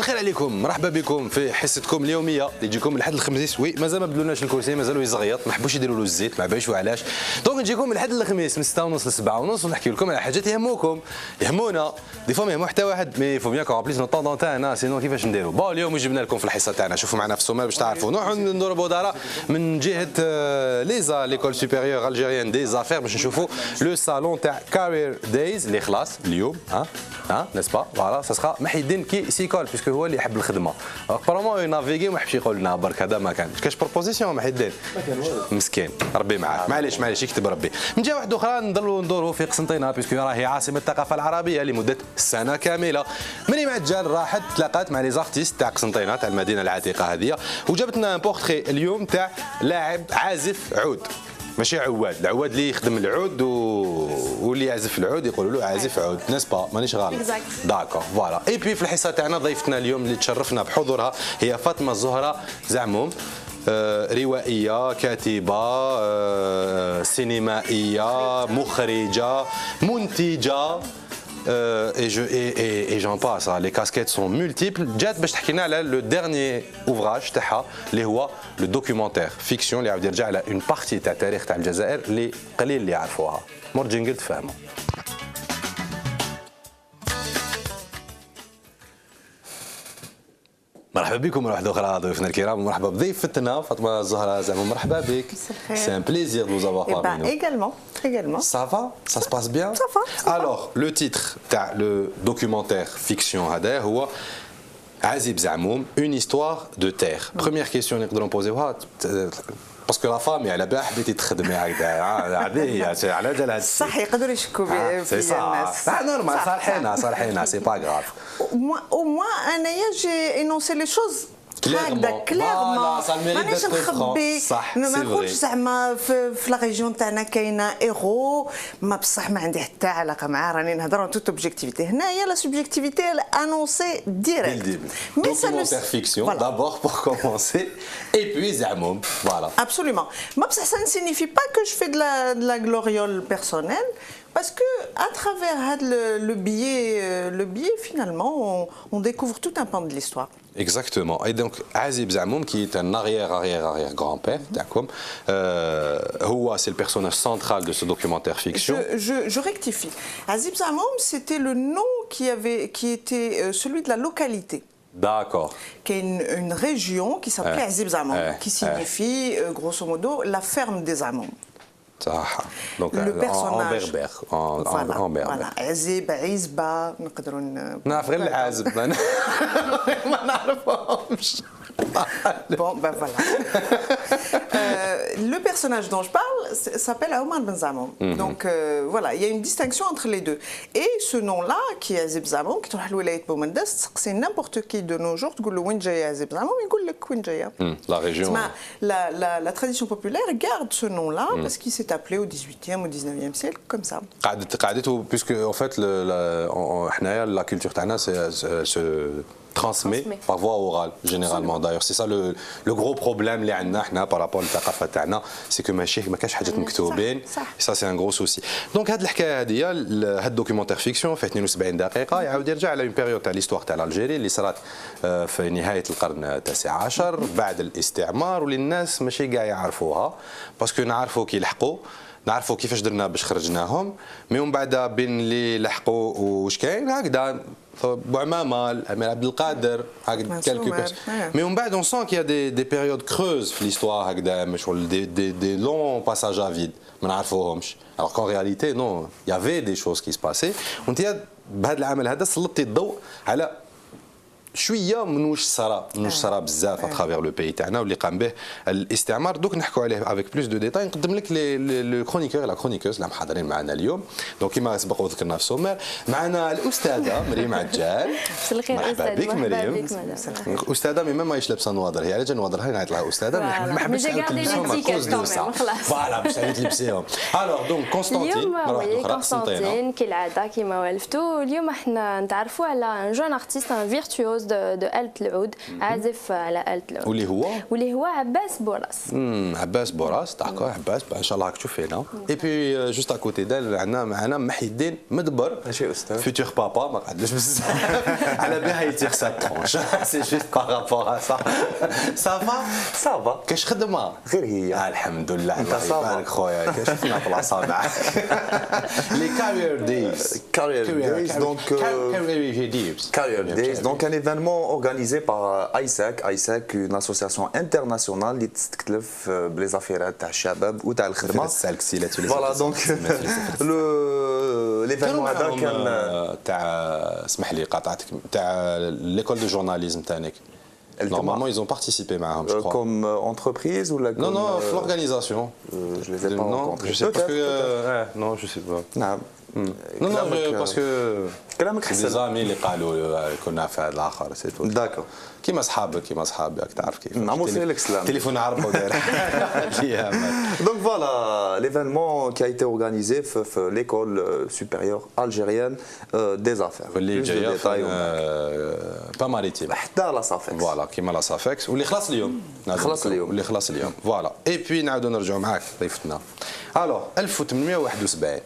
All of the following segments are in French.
الخير عليكم، مرحبا بكم في حصتكم اليوميه اللي تجيكم لحد الخميس. وي مازال ما بدلوناش الكرسي، مازالوا يزغيط، ما حبوش يديروا له الزيت، ما عرفوش علاش. دونك نجيكم من لحد الخميس من 6:30 ل 7:30 ونحكي لكم على حاجات يهموكم، يهمونا، دي فوا ما يهمو حتى واحد، مي فو بيان كون بليس نو طوندون تاعنا، سينو كيفاش نديروا. بون اليوم جبنا لكم في الحصه تاعنا، شوفوا معنا في السومر باش تعرفوا، نروحوا نضربوا دارا من جهه ليزا ليكول سوبيريور الجيريان دي زافير باش نشوفوا لو صالون تاع كارير دايز اللي خلاص اليوم نسبا فوالا سا سخا محيدين كي سيكول بيسكو هو اللي يحب الخدمه. ابارامون ينافيغي وما يحبش يقول لنا برك هذا ما كانش كاش بروبوزيسيون محيدين مسكين ربي معاه معليش يكتب ربي. من جهه واحده اخرى ندوروا في قسنطينه بيسكو راهي عاصمه الثقافه العربيه لمده سنه كامله. مني معجل راحت تلاقات مع لي زارتيست تاع قسنطينه تاع المدينه العتيقه هذه وجابت لنا بورتري اليوم تاع لاعب عازف عود، ماشي عواد، العواد اللي يخدم العود واللي يعزف العود يقولوا له عازف عود، نسبا مانيش غلط. داكور فوالا. اي بي في الحصه تاعنا ضيفتنا اليوم اللي تشرفنا بحضورها هي فاطمه الزهراء زعموم، روائيه، كاتبه، سينمائيه، مخرجه، منتجه. Et j'en passe, les casquettes sont multiples. جات باش تحكي لنا على لو ديرني اوفراج تاعها اللي هو لو دوكيومونتير فيكسيون اللي عاود يرجع على اون بارتي تاع التاريخ تاع الجزائر اللي قليل اللي يعرفوها. مور جينجل تفهموا. مرحبا بكم مرة واحدة أخرى ضيوفنا الكرام ومرحبا بضيفتنا فاطمة الزهراء زعما مرحبا بك. C'est un plaisir de vous avoir parmi nous. Également. Ça va? Ça se passe bien? Ça va. Alors, le titre تاع le documentaire fiction هذا هو عازب زعموم une histoire de terre. Première question اللي نقدروا نبوزيوها باسكو لا فامي على بالها حبيتي تخدمي هكذا هذه هي على جال هذا صح يقدروا يشكوا في الناس. نورمال صالحينها سي با غراف. Au moins انايا جي انونسي لي شوز هكذا كليرمون مانيش نخبي ما نقولش زعما في لا ريجيون تاعنا كاينه ايرو ما بصح ما عندي حتى علاقه معاه راني نهضر توت اوبجيكتيفيتي هنايا لا سوبجيكتيفيتي انونسي ديريكت مي سا فيكسيون دابور بور كومونسي اي بوي زعموم فوالا ابسولومون ما بصح ça ne signifie pas que je fais de la gloriole personnelle. Parce que à travers le biais finalement on découvre tout un pan de l'histoire. Exactement. Et donc Azib Zamoum qui est un arrière grand-père d'accord, c'est le personnage central de ce documentaire fiction. Je rectifie. Azib Zamoum c'était le nom qui était celui de la localité. D'accord. Qui est une région qui s'appelait Azib Zamoum, qui signifie grosso modo la ferme des Zamoum. Donc en berbère, en berbère. Voilà, عزيب عزبة نقدروا نعرف غير العازب ما نعرفهمش. Bon, ben voilà. Le personnage dont je parle s'appelle Omar Ben Zamoum. Donc voilà, il y a une distinction entre les deux. Et ce nom-là, qui est Azib Zamoum, qui est الولاية بومندس, c'est n'importe qui de nos jours تقول له وين جاية Azib Zamoum, يقول لك وين جاية. La région. La tradition populaire garde ce nom-là parce qu'il s'est appelé au 18e, au 19e siècle comme ça. قاعدته puisque en fait la culture تاعنا se transmet par voie orale généralement. D'ailleurs c'est ça le gros problème اللي عندنا احنا par rapport للثقافه تاعنا سي كو ماشي ما كاش حاجات مكتوبين ça c'est un gros souci. دونك هاد الحكايه هذه هاد الدوكيومونتير فيكسيون في 72 دقيقه يعاود يرجع على اون بيريود تاع ليستوار تاع الجيري اللي صارت في نهايه القرن التاسع عشر بعد الاستعمار واللي الناس ماشي كاع يعرفوها باسكو نعرفوا كي لحقوا نعرفوا كيفاش درنا باش خرجناهم مي من بعد بين اللي لحقوا واش كاين هكذا بوعمامه الامير عبد القادر هكذا كالكو بيرسون مي من بعد اون سون كي دي بيريود كروز في ليستوار هكذا مشغل دي لون باساج ا فيد ما نعرفوهمش alors qu'en réalité non il y avait des choses qui se passaient وانت بهذا العمل هذا سلطتي الضوء على شويه من واش صرا بزاف اترافير لو بيي تاعنا واللي قام به الاستعمار. دوك نحكوا عليه افيك بلوس دو ديتاي. نقدم لك لو كرونيكور لا كرونيكوز اللي محاضرين معنا اليوم. دونك كما سبق وذكرنا في السومير معنا الاستاذه مريم عجال. مرحبا بك مريم. استاذه مي ما لابسه نواظر، هي على جال نواظر هاي نعيط لها استاذه ما حبيتش نلبسهم فوالا باش تلبسيهم. الوغ دونك كونستانتين كونستانتين كالعاده كيما والفتو. اليوم احنا نتعرفوا على جون ارتيست ان فيرتووز دو آلة العود، عازف على آلة العود واللي هو عباس بوراس. عباس بوراس داكور. عباس ان شاء الله راك تشوف فينا. اي بي جوست ا كوتي دال عندنا معنا محي الدين مدبر. ماشي استاذ فيتور بابا ما قعدش بزاف على بها يتيغ سا طونش سي جوست بارابور ا سا. سافا كاش خدمه غير هي الحمد لله. الله يبارك خويا كشفنا في الاصابع. لي كارير دايز. Career Days, donc un événement organisé par ISEC, une association internationale qui تكتلف بلي زافيرات تاع الشباب وتاع الخدمه. Voilà donc l'événement هذا كان تاع اسمح لي قاطعتك تاع ليكول دو جورناليزم تاعك. Normalement, ils ont participé معاهم, je crois. Comme entreprise ou la Non, non, l'organisation. Je les ai pas rencontrés. Je sais pas que... non, je sais pas. Non, non, parce que... كلامك حسن. des amis اللي قالوا كنا في هذا الآخر, c'est tout. D'accord. كيما صحابك راك تعرف كيف. نعمو سيلك سلام. تليفون عرفوا داير. Donc voilà, l'événement qui a été organisé في l'école supérieure algérienne des affaires. واللي جايه با ماريتيم. حتى لا صافكس. فوالا كيما لا صافكس واللي خلاص اليوم. واللي خلاص اليوم. فوالا. اي بي نعاودوا نرجعوا معاك ضيفتنا. الوغ 1871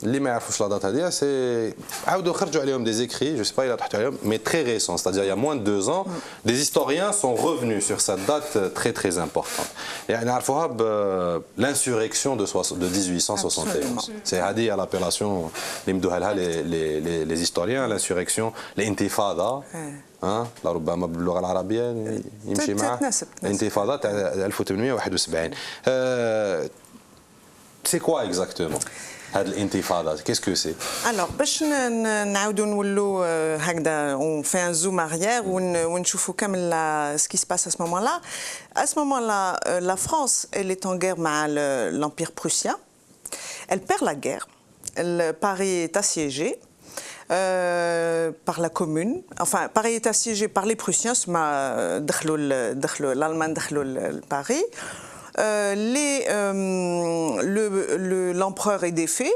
اللي ما يعرفوش لا دات هذه سي عاودوا خرجوا عليهم دي زيكري جو سي با الا طحتوا عليهم مي تري ريسون c'est-à-dire il y a moins de 2 ans des historiens sont revenus sur cette date très très importante. يعني نعرفوها ب l'insurrection de 1871 سي هذه l'appellation اللي مدوها لها les historiens l'insurrection الانتفاضه لربما باللغه العربيه يمشي معها الانتفاضه تاع 1871 سي كوا اكزاكتومون هاد الانتفاضه qu'est-ce que c'est alors باش نعاودوا نولوا هكذا on fait un zoom arrière ونشوفوا كامل ce qui se passe à ce moment-là la France elle est en guerre مع l'empire prussien, elle perd la guerre, Paris est assiégé par la commune, enfin Paris est assiégé par les Prussiens, l'Allemagne دخلوا Paris. L'empereur est défait,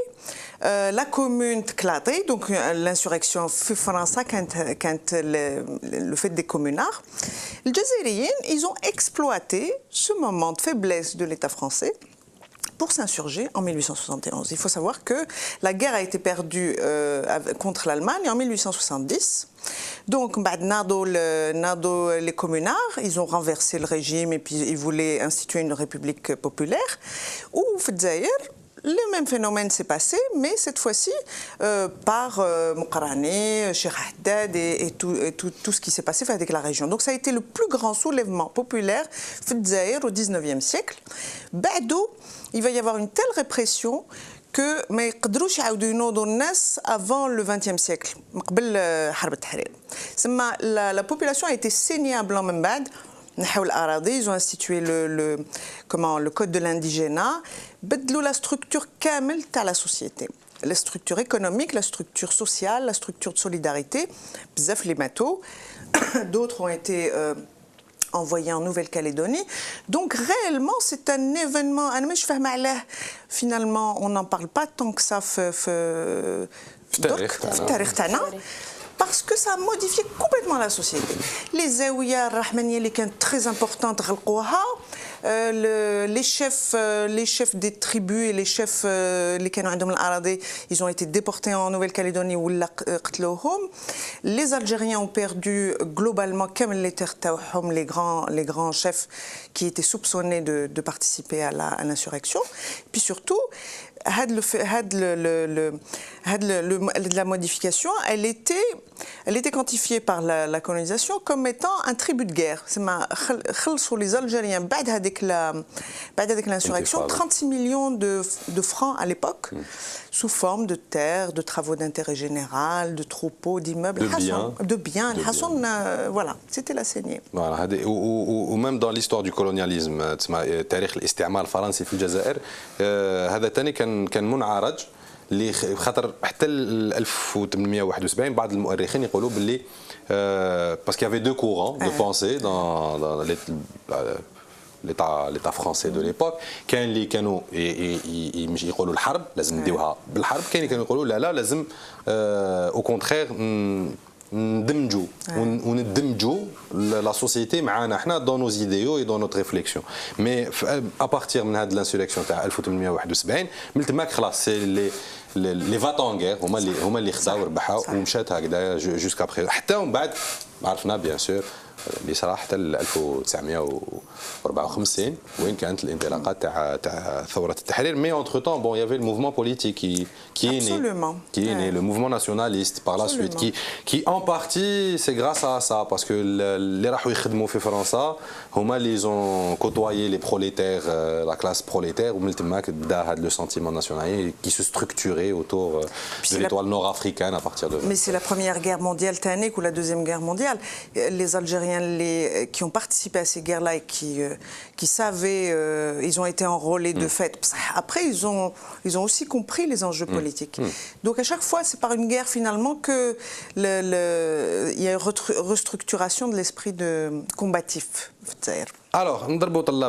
la commune éclatée, donc l'insurrection في فرنسا كانت le fait des communards. Les Jazairiens, ils ont exploité ce moment de faiblesse de l'État français pour s'insurger en 1871. Il faut savoir que la guerre a été perdue contre l'Allemagne en 1870. Donc, les communards, ils ont renversé le régime et puis ils voulaient instituer une république populaire. Ou, le même phénomène s'est passé, mais cette fois-ci par Moukarani, Cheikh Haddad et tout ce qui s'est passé avec la région. Donc ça a été le plus grand soulèvement populaire au 19e siècle. Badou, il va y avoir une telle répression que ما يقدروش يعاودوا ينوضوا الناس avant le 20e siècle قبل حرب التحرير. ثم la population a été saignée à blanc من بعد. Ils ont institué le code de l'indigénat, بدلوا la structure كامل تاع la société. La structure économique, la structure sociale, la structure de solidarité, bzaf les bateaux. D'autres ont été envoyés en Nouvelle-Calédonie. Donc réellement, c'est un événement. Finalement, on n'en parle pas tant que ça. Parce que ça a modifié complètement la société. Les zaouïas rahmaniya qui sont très importantes, les chefs des tribus et les chefs ils ont été déportés en Nouvelle-Calédonie ou les Algériens ont perdu globalement les grands chefs qui étaient soupçonnés de participer à l'insurrection. Puis surtout, la modification, elle était quantifiée par la colonisation comme étant un tribut de guerre. C'est les Algériens, après l'insurrection, 36 millions de francs à l'époque, sous forme de terres, de travaux d'intérêt général, de troupeaux, d'immeubles, de biens. Voilà, c'était la saignée. Voilà, ou même dans l'histoire du colonialisme, تاريخ الاستعمار الفرنسي في الجزائر هذا ثاني كان منعرج اللي خاطر حتى 1871 بعض المؤرخين يقولوا باللي parce qu'il y avait deux courants de pensée dans l'état français de l'époque. كان اللي كانوا يقولوا الحرب لازم نديوها بالحرب، كاين اللي كانوا يقولوا لا لازم au contraire ندمجوا وندمجوا la société معنا احنا dans nos idéaux et dans notre réflexion. Mais à partir من هذه l'insurrection تاع 1871 من تماك خلاص سي لي فاتون غير هما اللي خداو ربحوا ومشات هكذا جوسكا بري، حتى ومن بعد عرفنا بيان سور اللي صرا حتى 1954 وين كانت الانطلاقات تاع ثوره التحرير. مي اونتر طون بون يافي الموفمون بوليتيك qui est né le mouvement nationaliste par la suite qui en partie c'est grâce à ça parce que اللي راحوا يخدموا في فرنسا هما اللي ont côtoyé les prolétaires, la classe prolétaire ومن تماك بدا هذا le sentiment national qui se structurait autour de l'étoile nord-africaine à partir de. Mais c'est la première guerre mondiale tannique ou la deuxième guerre mondiale. Les Algériens qui ont participé à ces guerres-là et qui savaient, ils ont été enrôlés de fait. Après, ils ont aussi compris les enjeux politiques. Donc à chaque fois, c'est par une guerre finalement que il y a une restructuration de l'esprit de combatif. Alors,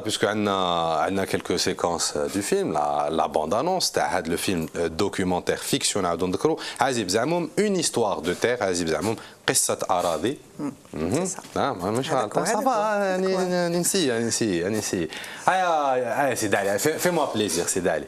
puisque on a quelques séquences du film, la bande-annonce, c'est le film documentaire fiction, une histoire de terre, قصة أراضي. Ça va, نسي. سيدي علي, fais-moi plaisir, سيدي علي.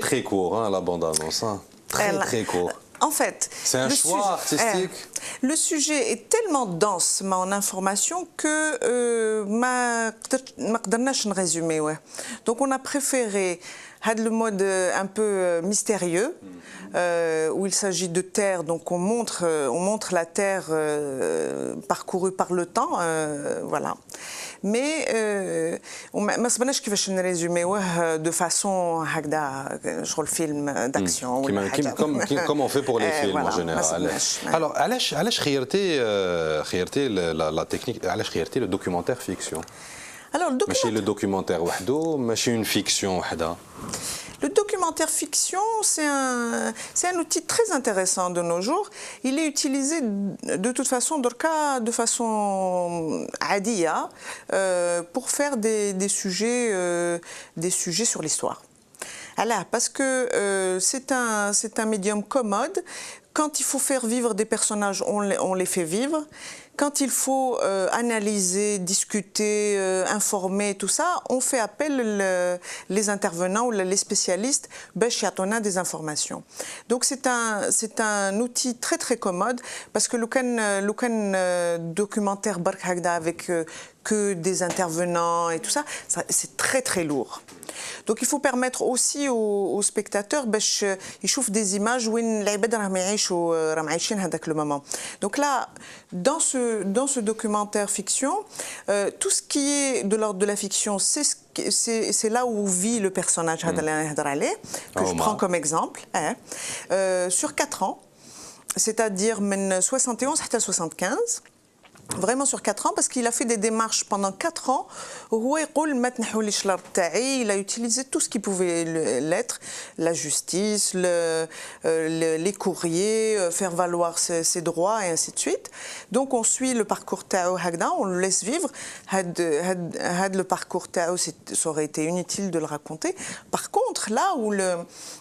Très court, hein, la bande-annonce. Hein. Très court. En fait, c'est un choix artistique. Le sujet est tellement dense en information que ما قدرناش نرésumé. Donc on a préféré le mode un peu mystérieux où il s'agit de terre. Donc on montre la terre parcourue par le temps, voilà. Mais ما صبناش كيفاش نريزوميوه de façon هكذا شغل فيلم d'action. Comme on fait pour les films en général. Alors علاش خيرتي la technique, علاش خيرتي le documentaire fiction? Alors ماشي le documentaire وحده ماشي une fiction وحده. Le documentaire fiction, c'est un outil très intéressant de nos jours. Il est utilisé de toute façon, de façon adia, pour faire des sujets sur l'histoire. Alors, parce que c'est un médium commode. Quand il faut faire vivre des personnages, on les fait vivre. Quand il faut analyser, discuter, informer, tout ça, on fait appel les intervenants ou les spécialistes à des informations. Donc c'est un outil très très commode parce que le documentaire avec que des intervenants et tout ça, c'est très très lourd. Donc il faut permettre aussi aux spectateurs ils chauffent des images où le moment. Donc là, dans ce documentaire fiction, tout ce qui est de l'ordre de la fiction, c'est là où vit le personnage que je prends comme exemple, sur 4 ans, c'est-à-dire 71 à 75. Vraiment sur 4 ans, parce qu'il a fait des démarches pendant 4 ans. Il a utilisé tout ce qui pouvait l'être, la justice, les courriers, faire valoir ses droits et ainsi de suite. Donc on suit le parcours Tao Hagda, on le laisse vivre. Le parcours Tao, ça aurait été inutile de le raconter. Par contre, là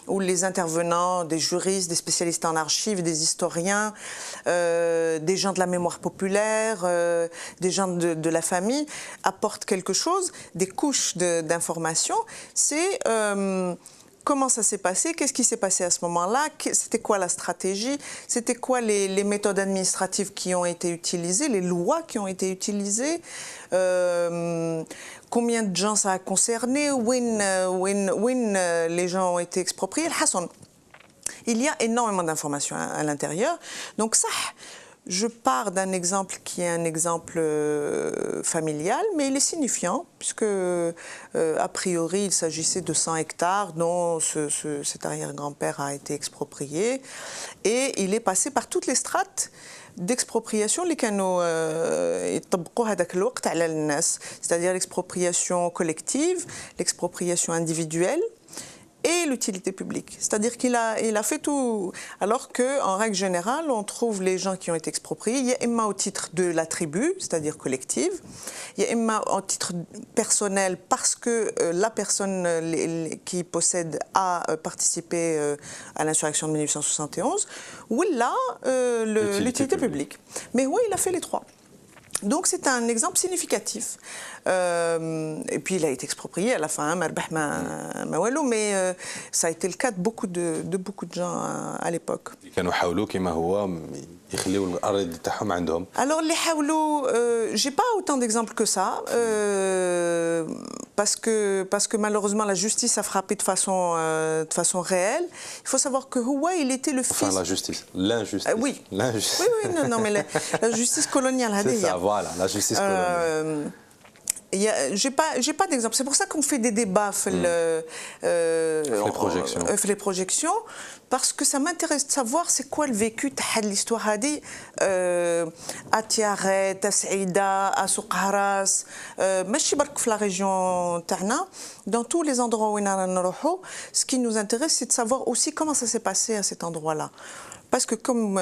où les intervenants, des juristes, des spécialistes en archives, des historiens, des gens de la mémoire populaire, des gens de la famille apportent quelque chose, des couches d'informations, c'est comment ça s'est passé, qu'est-ce qui s'est passé à ce moment-là, c'était quoi la stratégie, c'était quoi les méthodes administratives qui ont été utilisées, les lois qui ont été utilisées, combien de gens ça a concerné, où les gens ont été expropriés. Il y a énormément d'informations à l'intérieur, donc ça... Je pars d'un exemple qui est un exemple familial, mais il est signifiant, puisque a priori il s'agissait de 100 hectares dont cet arrière-grand-père a été exproprié, et il est passé par toutes les strates d'expropriation اللي كانوا يطبقوا هذاك الوقت على الناس, c'est-à-dire l'expropriation collective, l'expropriation individuelle et l'utilité publique. C'est-à-dire qu'il a fait tout, alors qu'en règle générale, on trouve les gens qui ont été expropriés, il y a Emma au titre de la tribu, c'est-à-dire collective, il y a Emma au titre personnel parce que la personne qui possède a participé à l'insurrection de 1871, ou là, l'utilité publique. Mais oui, il a fait les trois. Donc c'est un exemple significatif. Et puis il a été exproprié à la fin, mais ça a été le cas de beaucoup de gens à l'époque. Alors les حاولوا, j'ai pas autant d'exemples que ça, parce que malheureusement la justice a frappé de façon réelle. Il faut savoir que Houa, il était le fils. Enfin la justice, l'injustice. Oui. L'injustice. Oui, non, mais la justice coloniale. C'est ça, voilà, la justice coloniale. J'ai pas d'exemple. C'est pour ça qu'on fait des débats, les projections, parce que ça m'intéresse de savoir c'est quoi le vécu de l'histoire à Tiaret, à Saïda, à Souqharas, ماشي برك في la région تاعنا, dans tous les endroits où on ce qui nous intéresse, c'est de savoir aussi comment ça s'est passé à cet endroit-là. Parce que comme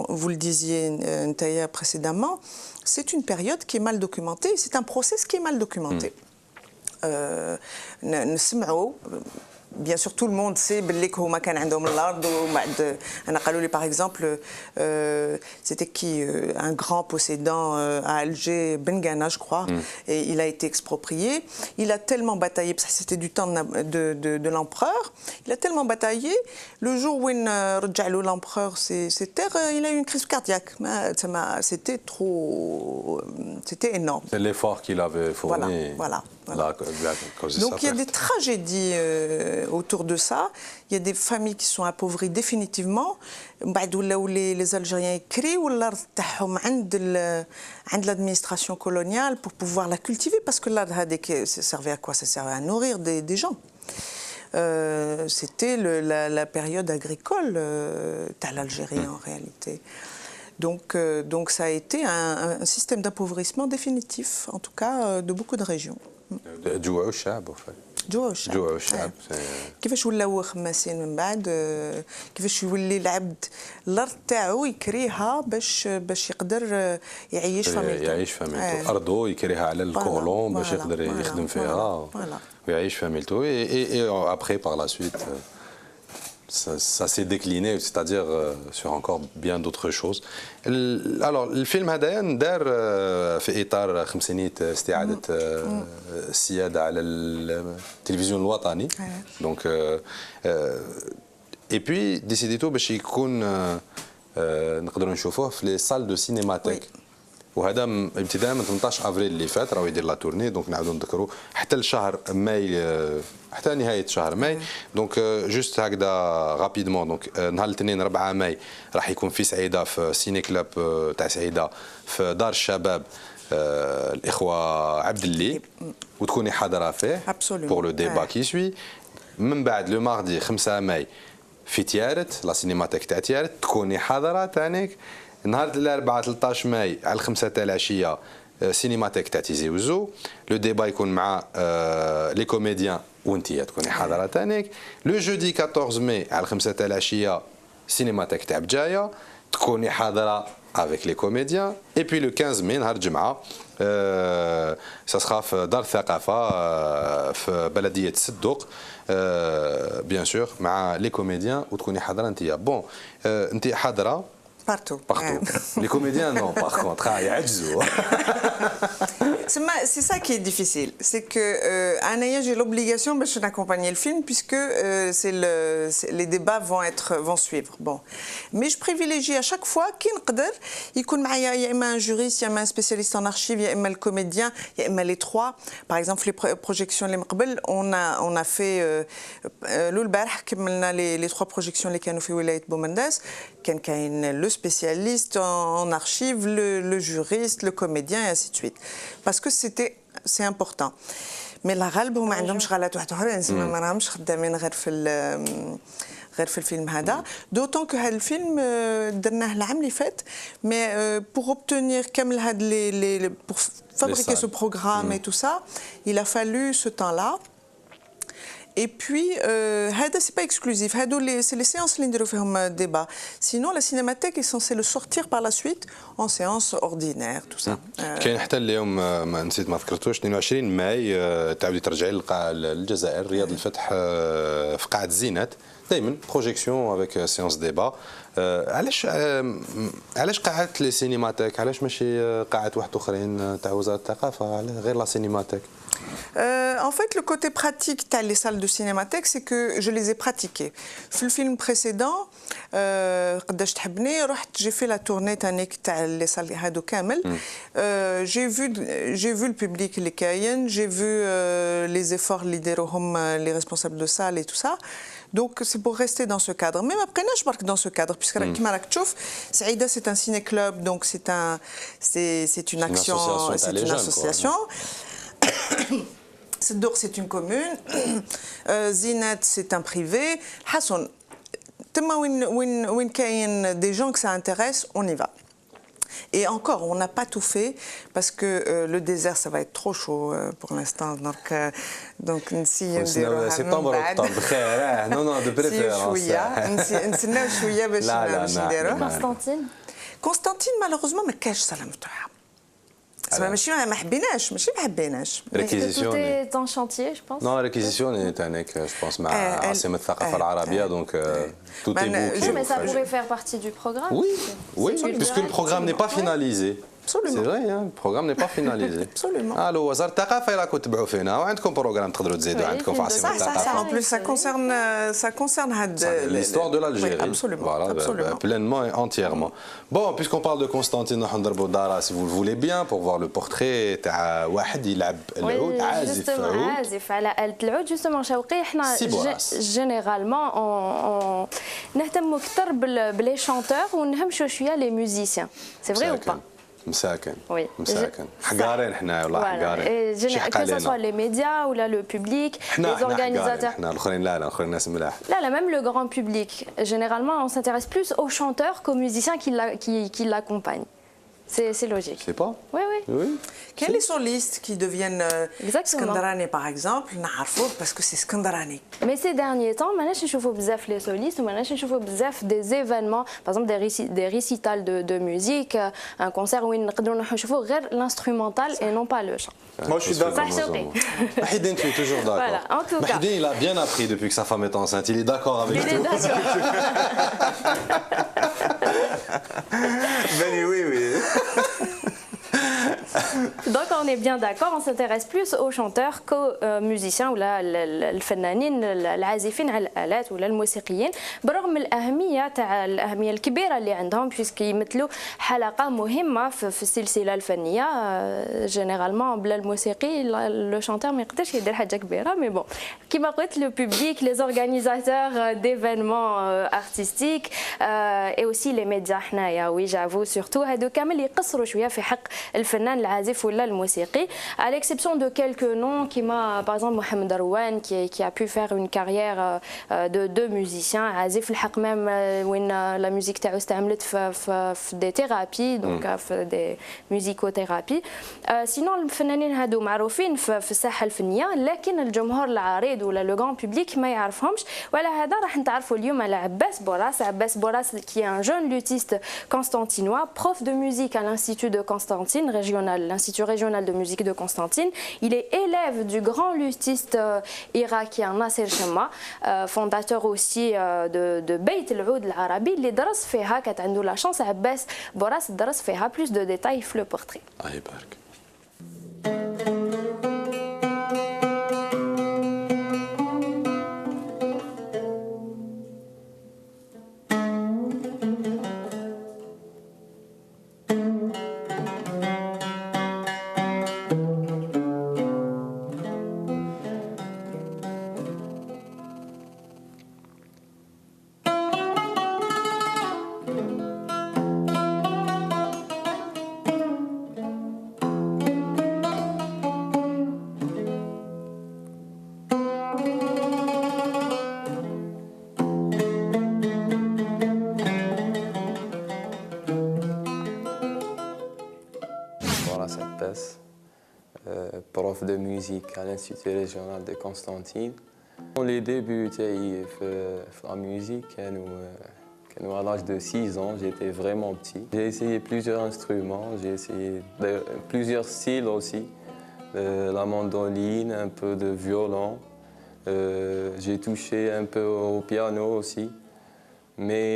vous le disiez Ntaya précédemment, c'est une période qui est mal documentée, c'est un process qui est mal documenté. Bien sûr, tout le monde sait par exemple, c'était qui un grand possédant à Alger, Bengana, je crois, et il a été exproprié. Il a tellement bataillé, parce que c'était du temps de l'empereur, il a tellement bataillé, le jour où l'empereur ses terres, il a eu une crise cardiaque. C'était trop... C'était énorme. C'est l'effort qu'il avait fourni. Voilà. Donc il y a des tragédies autour de ça. Il y a des familles qui sont appauvries définitivement. Les Algériens écrivent عند l'administration coloniale pour pouvoir la cultiver, parce que là, ça servait à quoi? Ça servait à nourrir des gens. C'était la période agricole de l'Algérie en réalité. Donc ça a été un système d'appauvrissement définitif, en tout cas de beaucoup de régions. جوعوا الشعب وفات. جوعوا الشعب. كيفاش ولاو خماسين من بعد، كيفاش يولي العبد الارض تاعو يكريها باش يقدر يعيش فاميلته. ارضه يكريها على الكولون باش يقدر يخدم فيها ويعيش فاميلته. Et après par la suite ça s'est décliné, c'est-à-dire sur encore bien d'autres choses. Alors الفيلم هذايا دار في اطار خمسينيه استعاده السياده على التلفزيون الوطني. دونك اي بي ديسيديتو باش يكون نقدروا نشوفوه في لي سال دو سينماتيك. وهذا ابتداء من 18 افريل اللي فات راهو يدير لا تورني. دونك نعاودوا نذكروا حتى لشهر ماي، حتى نهايه شهر ماي. دونك جوست هكذا رابيدمون. دونك نهار الاثنين 4 ماي راح يكون في سعيده في سيني كلاب تاع سعيده في دار الشباب الاخوه عبد اللي، وتكوني حاضره فيه بور لو ديبا كي سوي. من بعد لو ماردي 5 ماي في تيارت لا سينماتيك تاع تيارت تكوني حاضره تانيك. نهار الاربعاء 13 ماي على 5 تاع العشيه سينماتيك تاع تيزي وزو. لو ديبا يكون مع لي كوميديان وانت تكوني حاضره تانيك. لو جودي 14 ماي على 5 تاع العشيه سينماتيك تاع بجايه تكوني حاضره avec les comédiens. Et puis le 15 mai نهار الجمعه ça sera في دار الثقافه في بلديه الصدوق bien sûr مع les comédiens وتكوني حاضره انت. بون انت حاضره Partout. Les comédiens, non, par contre, c'est ça qui est difficile. C'est que j'ai l'obligation d'accompagner le film puisque les débats vont suivre. Bon. Mais je privilégie à chaque fois qu'il y ait un juriste, il y a un spécialiste en archives, il y a le comédien, il y a les trois. Par exemple, les projections, on a fait les trois projections les canaux fait Wilayat Boumendas, le spécialiste en archives, le juriste, le comédien et ainsi de suite. Parce que c'est important. Mais la غالب هما عندهم شغلات واحد اخرين ما راهمش خدامين غير في الفيلم هذا. D'autant que هذا الفيلم درناه العام اللي فات. Mais pour obtenir كامل هاد pour fabriquer ce programme et tout ça, il a fallu ce temps-là. Et puis, c'est pas exclusif. C'est les séances qui font débat. Sinon, la cinémathèque est censée le sortir par la suite en séance ordinaire, tout ça. كاين حتى اليوم ما نسيت ما ذكرتوش 22 ماي تعاودي ترجعي للجزائر رياض الفتح في قاعة زينات دائما بروجيكسيون افيك سيونس ديبا. علاش قاعة لي سينيماتيك علاش ماشي قاعات واحد اخرين تاع وزارة الثقافة غير لا سينيماتيك؟ En fait, le côté pratique dans les salles de cinémathèque, c'est que je les ai pratiquées. Dans le film précédent, j'ai fait la tournée dans les salles Hado Kamel. J'ai vu le public, les Kayen, j'ai vu les efforts les responsables de salle et tout ça. Donc c'est pour rester dans ce cadre. Même après, je marque dans ce cadre, puisque Saïda c'est un ciné-club, donc c'est une action, c'est une association. Seddour, c'est une commune. Zinat, c'est un privé. Hasson, des gens que ça intéresse, on y va. Et encore, on n'a pas tout fait parce que le désert, ça va être trop chaud pour l'instant. Donc, septembre, octobre. Non, non, de préférence. Constantine. Constantine, malheureusement, ما كاش صالة مفتوحة. ماشي ما حبيناش ماشي ما حبيناش. Tout est en chantier, je pense. Non, réquisition est un je pense مع عاصمة الثقافة العربية donc tout est bouclé. Mais ça pourrait faire partie du programme. Oui, oui, puisque le programme n'est pas finalisé. Absolument. C'est vrai, hein, le programme n'est pas finalisé. Absolument. Alors, وزارة الثقافة راكم تبعوا فينا وعندكم بروغرام تقدروا تزيدوا عندكم في عاصمة الثقافة. En plus, ça concerne l'histoire de l'Algérie. Oui, absolument. Voilà, absolument. pleinement et entièrement. Bon, puisqu'on parle de Constantine Handar si vous le voulez bien, pour voir le portrait تاع واحد يلعب العود عازف عود. عازف على آلة العود. Justement, شوقي احنا généralement on نهتموا أكثر بلي chanteurs ونهمشوا شوية les musiciens. C'est vrai ou pas? مساكن وي مساكن حقارين احنا والله حقارين que ce soit les médias ou là le public les organisateurs احنا الاخرين لا الاخرين ناس ملاح لا même le grand public généralement on s'intéresse plus aux chanteurs qu'aux musiciens qui l'accompagnent. C'est logique. C'est pas? Oui, oui. Oui. Quels les solistes qui deviennent Skandarani par exemple, parce que c'est Skandarani. Mais ces derniers temps, maintenant je trouve bzaf les solistes, maintenant je trouve bzaf des événements, par exemple des récitals de musique, un concert où on trouve l'instrumental et non pas le chant. Moi je suis d'accord. Mahidine, tu es toujours d'accord. Voilà, en tout cas. Mahidine, il a bien appris depuis que sa femme est enceinte, il est d'accord avec tout. Il est d'accord. Ben oui, oui. Donc on est bien d'accord, on s'intéresse plus aux chanteurs qu'aux musiciens ou الفنانين العازفين على الآلات ولا الموسيقيين برغم الأهمية الأهمية الكبيرة اللي عندهم puisque يمثلوا حلقة مهمة في السلسلة الفنية. جينيرالمون بلا الموسيقي لو شانتور ما يقدرش يدير حاجة كبيرة مي بون كيما قلت لو بوبليك لي اورغانيزاتور ديفينمون ارتستيك اي اوسي لي ميديا حنايا وي جافو سورتو هادو كامل يقصروا شوية في حق الفنان العازف ولا الموسيقي à l'exception de quelques noms كيما par exemple Mohamed Rouane qui a pu faire une carrière de musicien عازف الحق même وين la musique تاعو استعملت في des thérapies donc في des musicothérapies sinon الفنانين هادو معروفين في الساحه الفنيه لكن الجمهور العريض ولا لو غران بوبليك ما يعرفهمش وعلى هذا راح نتعرفوا اليوم على عباس بوراس qui est un jeune luthiste constantinois prof de musique à l'institut de Constantine l'institut régional de musique de Constantine il est élève du grand luthiste irakien Nasser Chemma fondateur aussi de بيت العود العربي اللي درس فيها كانت عنده لا شانس عباس بوراس درس فيها plus de détails في لو بورتري الله يبارك prof de musique à l'Institut régional de Constantine. Les débuts في la musique, à l'âge de 6 ans, j'étais vraiment petit. J'ai essayé plusieurs instruments, j'ai essayé plusieurs styles aussi. La mandoline, un peu de violon. J'ai touché un peu au piano aussi. Mais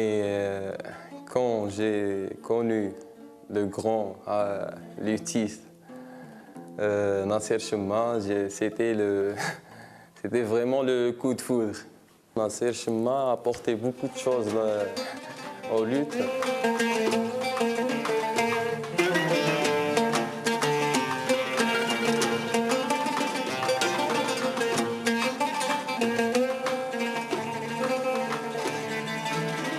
quand j'ai connu le grand luthiste Nasser Chemma, c'était vraiment le coup de foudre. Nasser Chemma a apporté beaucoup de choses aux luttes.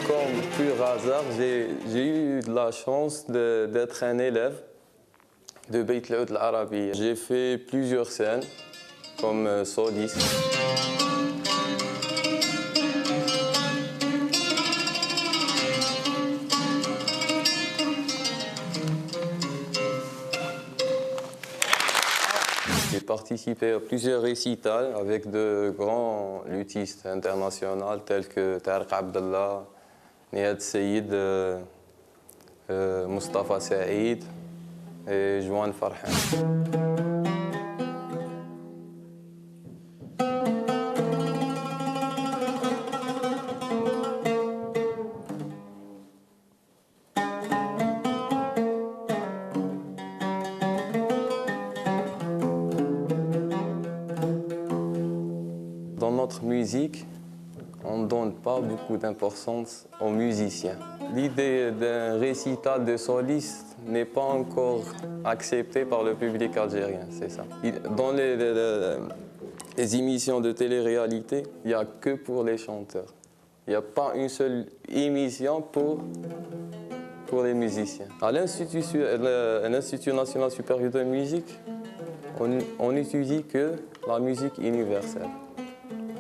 Comme pur hasard, j'ai eu la chance d'être un élève de Beit Laoud al-Arabi. J'ai fait plusieurs scènes comme soliste. J'ai participé à plusieurs récitals avec de grands luthistes internationaux tels que Tariq Abdallah, Nihat Seyid, Mustafa Saïd et Joan Farhan. Dans notre musique, on ne donne pas beaucoup d'importance aux musiciens. L'idée d'un récital de soliste n'est pas encore acceptée par le public algérien, c'est ça. Dans les émissions de télé-réalité, il n'y a que pour les chanteurs. Il n'y a pas une seule émission pour les musiciens. À l'Institut national supérieur de musique, on n'étudie que la musique universelle.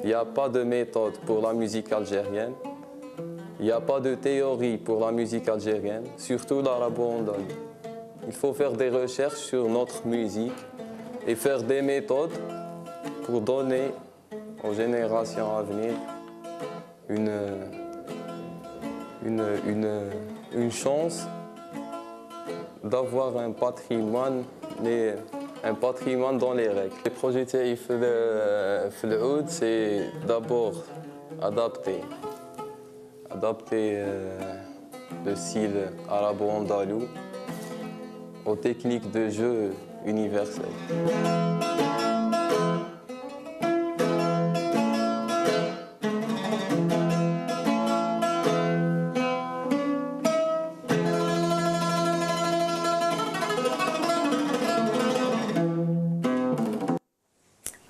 Il n'y a pas de méthode pour la musique algérienne. Il n'y a pas de théorie pour la musique algérienne, surtout l'arabo-andalou. Il faut faire des recherches sur notre musique et faire des méthodes pour donner aux générations à venir une chance d'avoir un patrimoine, mais un patrimoine dans les règles. Les projets de l'oud, c'est d'abord adapter le style arabo-andalou aux techniques de jeu universelles.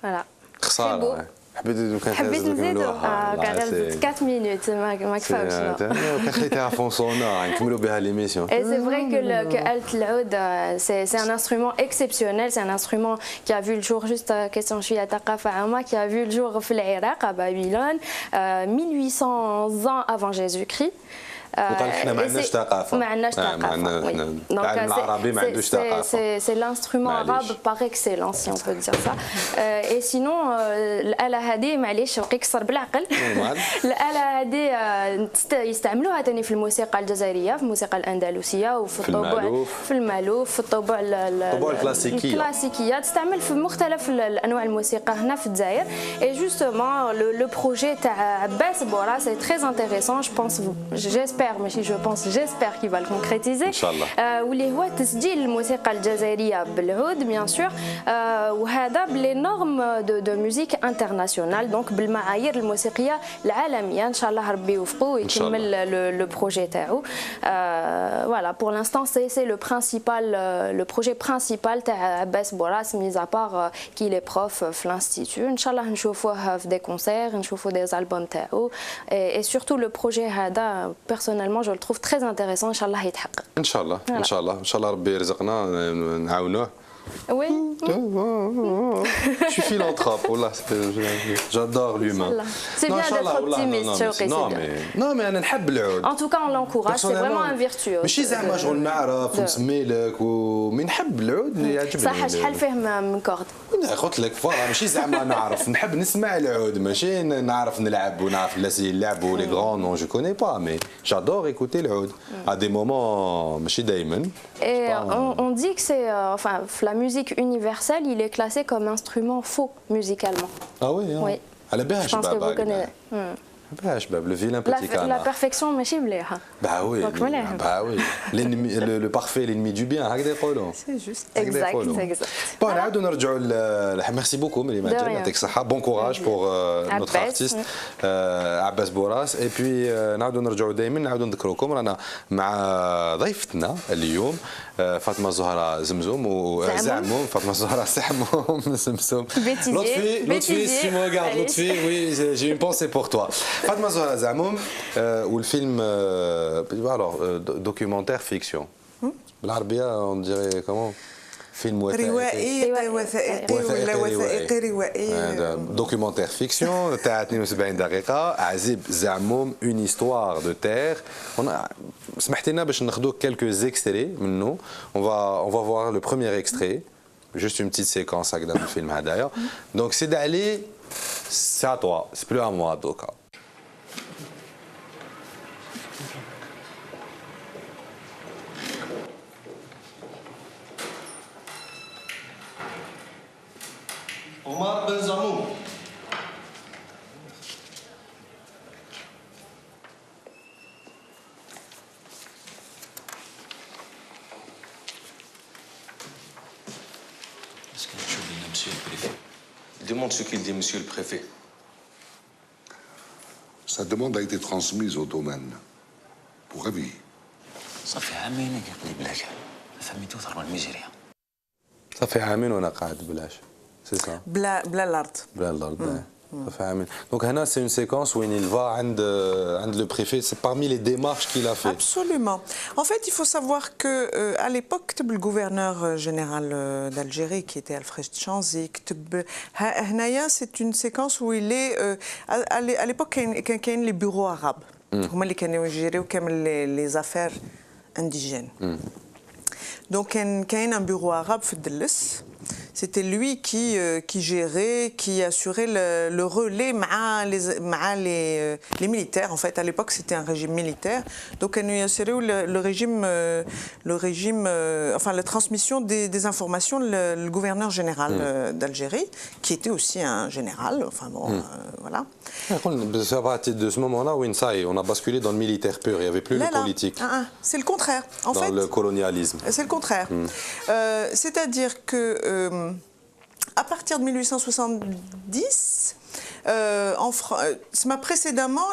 Voilà. خسارة حبيت نزيدو كان غير 4 مينوت ما كفاوش كان خليتها فونسونا نكملوا بها ليميسيون. Et c'est vrai que Alt Laoud, c'est un instrument exceptionnel, c'est un instrument qui a vu le jour, juste question je suis à Taqafa Ama, qui a vu le jour au Irak, à Babylone, 1800 ans avant Jésus-Christ. وقال احنا ما عندناش ثقافه. ما عندناش ثقافه. العالم العربي ما عندوش ثقافه. C'est l'instrument arabe par excellence si on peut dire ça. Et sinon الآلة هذه معليش بقى يكسر بالعقل. الآلة هذه يستعملوها ثاني في الموسيقى الجزائرية، في الموسيقى الأندلسية وفي الطبوع في المالوف في الطبوع الكلاسيكية تستعمل في مختلف الأنواع الموسيقى هنا في الجزائر. Et justement le projet تاع عباس بورا c'est très intéressant, je pense j'espère ماشي جو بونس جيسبر كي فا الكونكريتيزي ان شاء الله واللي هو تسجيل الموسيقى الجزائريه بالعود بيان سور وهذا بلي نورم دو ميوزيك انترناسيونال دونك بالمعايير الموسيقيه العالميه ان شاء الله ربي يوفقه ويكمل لو بروجي تاعو فوالا بور لانستون سي لو برينسيبال لو بروجي برينسيبال تاع عباس بوراس ميز ابار كي لي بروف في لانستيتو ان شاء الله نشوفوه في دي كونسير نشوفو دي البوم تاعو اي سورتو لو بروجي هذا personnellement je le trouve très intéressant. Inch'Allah يتحقق. إن شاء الله إن شاء الله إن شاء الله ربي يرزقنا نعاونوه. Oui. Je suis philanthrope, voilà, j'adore l'humain. C'est bien d'être optimiste, Chouki. Non, mais أنا نحب العود. En tout cas, on l'encourage, c'est vraiment un virtuose. ماشي زعما شغل نعرف ونسمي لك ومن نحب العود يعجبني. صح شحال فيه من كورد. قلت لك فوالا ماشي زعما نعرف نحب نسمع العود ماشي نعرف نلعب ونعرف الناس اللي يلعبوا لي غران نون جو كوني با مي j'adore écouter العود à des moments ماشي دايما. Et on dit que c'est enfin la musique universelle, il est classé comme instrument faux musicalement. Ah oui, hein. Oui. على بالها Je pense que vous connaissez. باش باب لو فيلان بيتي كان La perfection ماشي مليحة. Bah oui. Bah oui. Le parfait l'ennemi du bien هكذا يقولوا. C'est juste. Exact. Bon, نعاودوا نرجعوا ميرسي بوكو ملي ماجد يعطيك الصحة. Bon courage pour notre artiste عباس بوراس. Et puis نعاودوا نرجعوا دائما نعاودوا نذكروكم رانا مع ضيفتنا اليوم فاطمة زهرة زمزم وزعموم فاطمة زهرة سحموم زمزم. لطفي si tu me regardes لطفي oui j'ai une pensée pour toi. Fatma Zahra Zamoum ou le film alors documentaire fiction. بالعربية on dirait comment film روائي وثائقي روائي documentaire fiction تاع 72 دقيقة عزيب زعموم une histoire de terre. سمحت لنا باش ناخذوا quelques extraits منه. On va voir le premier extrait. Juste une petite séquence هكذا من الفيلم هذايا. Donc c'est d'aller c'est à toi, c'est plus à moi donc. Omar Ben Zamoum. Est-ce que tu dis, monsieur le préfet? Demande ce qu'il dit, monsieur le préfet. Sa demande a été transmise au domaine pour avis. صافي عامين قاعد بلاش فهميتو ثروه الميزيريا. صافي عامين وانا قاعد بلاش. سي سا. بلا الارض. بلا الارض. صافي عامين. Donc هنا c'est une séquence où il va عند le préfet, c'est parmi les démarches qu'il a fait. Absolument. En fait, il faut savoir que à l'époque le gouverneur général d'Algérie qui était Alfred Chanzi هنايا c'est une séquence où il est à l'époque كان les bureaux arabes. هما اللي كانوا يجيريو كامل les affaires indigènes. Donc كاين un bureau arabe في الدلس. C'était lui qui gérait, qui assurait le relais les militaires. En fait, à l'époque, c'était un régime militaire. Donc, il assurait le régime, enfin, la transmission des informations, le gouverneur général d'Algérie, qui était aussi un général. Enfin bon, voilà. C'est à partir de ce moment-là où on a basculé dans le militaire pur. Il n'y avait plus le politique. C'est le contraire. En fait, dans le colonialisme. C'est le contraire. C'est-à-dire que à partir de 1870, précédemment,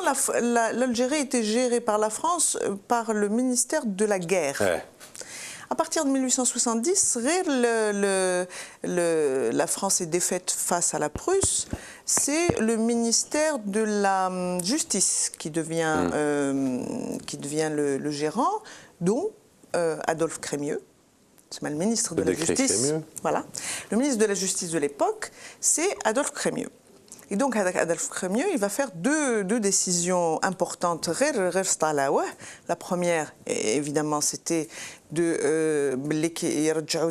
l'Algérie était gérée par la France par le ministère de la guerre. Ouais. À partir de 1870, la France est défaite face à la Prusse. C'est le ministère de la Justice qui devient le gérant, dont Adolphe Crémieux. C'est le ministre de la Justice. Voilà. Le ministre de la Justice de l'époque, c'est Adolphe Crémieux. Et donc, Adolphe Crémieux, il va faire deux décisions importantes. La première, évidemment, c'était de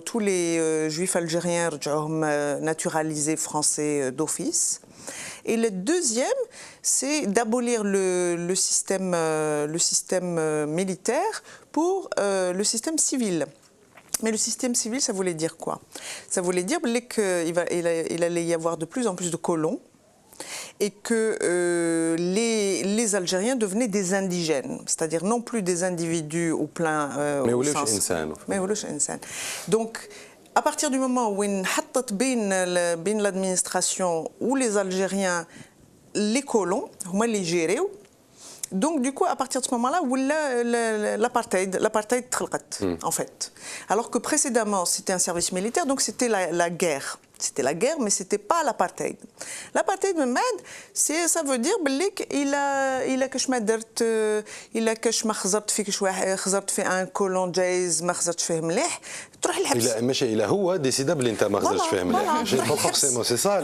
tous les juifs algériens naturalisés français d'office. Et le deuxième, c'est d'abolir le système militaire pour le système civil. Mais le système civil, ça voulait dire quoi? Ça voulait dire qu'il allait y avoir de plus en plus de colons et que les Algériens devenaient des indigènes, c'est-à-dire non plus des individus au plein sens. Donc, à partir du moment où il y a l'administration ou les Algériens, les colons, les gérer. Donc, du coup, à partir de ce moment-là, l'apartheid en fait. Alors que précédemment, c'était un service militaire, donc c'était la guerre. C'était la guerre, mais ce n'était pas l'apartheid. L'apartheid, ça veut dire qu'il a كاش ما درت إلا كاش ما خزرت فيك شويه خزرت في ان كولون جايز ما خزرت فيه مليح تروح للحبس. لا ماشي إلا هو ديسيدا بلي أنت ما خزرتش فيه مليح. Pas forcément, c'est ça.